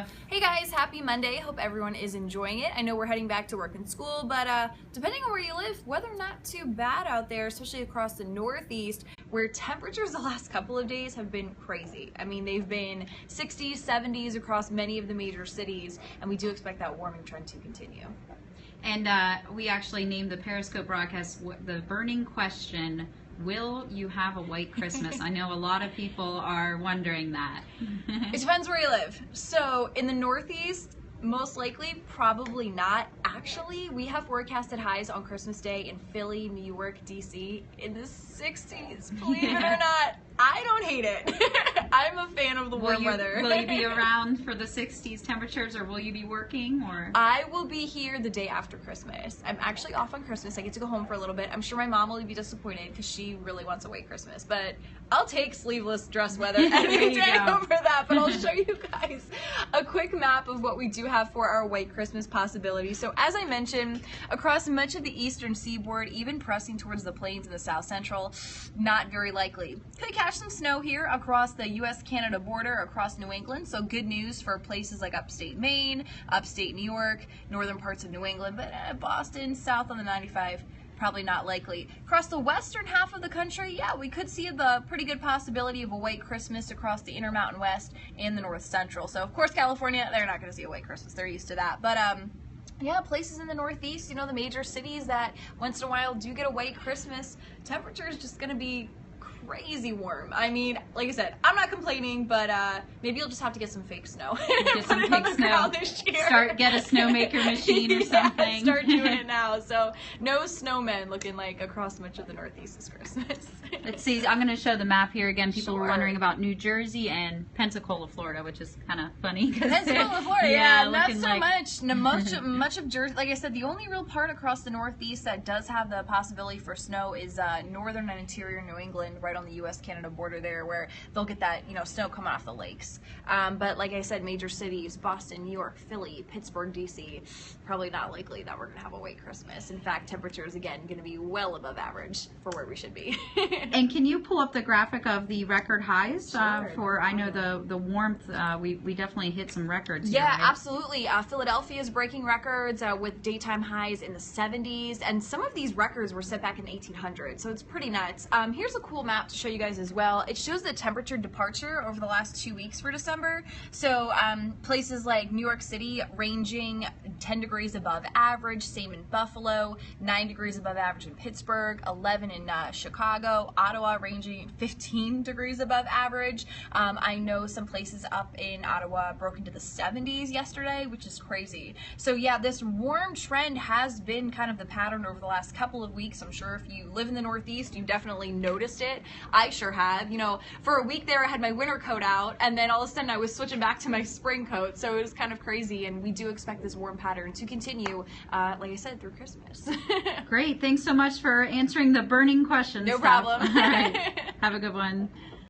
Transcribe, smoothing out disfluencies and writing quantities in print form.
Steph. Hey guys, happy Monday. Hope everyone is enjoying it. I know we're heading back to work and school, but depending on where you live, weather not too bad out there, especially across the Northeast, where temperatures the last couple of days have been crazy. I mean, they've been 60s, 70s across many of the major cities, and we do expect that warming trend to continue. And we actually named the Periscope broadcast the burning question, will you have a white Christmas? I know a lot of people are wondering that. It depends where you live. So in the Northeast, most likely, probably not. Actually, we have forecasted highs on Christmas Day in Philly, New York, DC in the 60s. Believe it or not, I don't hate it. I'm a fan of the warm weather. Will you be around for the 60s temperatures, or will you be working? Or I will be here the day after Christmas. I'm actually off on Christmas. I get to go home for a little bit. I'm sure my mom will be disappointed because she really wants a white Christmas, but I'll take sleeveless dress weather any day over that. But I'll show you guys a quick map of what we do have for our white Christmas possibility. So as I mentioned, across much of the eastern seaboard, even pressing towards the plains in the south central, not very likely. Could catch some snow here across the U.S.-Canada border, across New England, so good news for places like upstate Maine, upstate New York, northern parts of New England, but Boston, south on the 95, probably not likely. Across the western half of the country, yeah, we could see the pretty good possibility of a white Christmas across the Intermountain West and the North Central. So, of course, California, they're not going to see a white Christmas. They're used to that. But, yeah, places in the Northeast, you know, the major cities that once in a while do get a white Christmas, temperature is just going to be crazy warm. I mean, like I said, I'm not complaining, but maybe you'll just have to get some fake snow. Get some fake snow. This year. Get a snowmaker machine or something. Yeah, start doing it now. So no snowmen looking like across much of the Northeast this Christmas. Let's see. I'm going to show the map here again. People were Sure. wondering about New Jersey and Pensacola, Florida, which is kind of funny. Pensacola, Florida, yeah, not so like... much. No, much of Jersey. Like I said, the only real part across the Northeast that does have the possibility for snow is northern and interior New England, right on the U.S.-Canada border there, where they'll get that, you know, snow coming off the lakes. But like I said, major cities, Boston, New York, Philly, Pittsburgh, D.C., probably not likely that we're going to have a white Christmas. In fact, temperatures, again, going to be well above average for where we should be. And can you pull up the graphic of the record highs Sure. for, I know the warmth, we definitely hit some records Yeah, here, right? absolutely. Philadelphia is breaking records with daytime highs in the 70s, and some of these records were set back in 1800, so it's pretty nuts. Here's a cool map to show you guys as well. It shows the temperature departure over the last 2 weeks for December. So places like New York City ranging 10 degrees above average, same in Buffalo, 9 degrees above average in Pittsburgh, 11 in Chicago, Ottawa ranging 15 degrees above average. I know some places up in Ottawa broke into the 70s yesterday, which is crazy. So yeah, this warm trend has been kind of the pattern over the last couple of weeks. I'm sure if you live in the Northeast, you definitely noticed it. I sure have. You know, for a week there I had my winter coat out, and then all of a sudden I was switching back to my spring coat, so it was kind of crazy, and we do expect this warm pattern to continue, like I said, through Christmas. Great. Thanks so much for answering the burning questions. No problem. All right. Have a good one.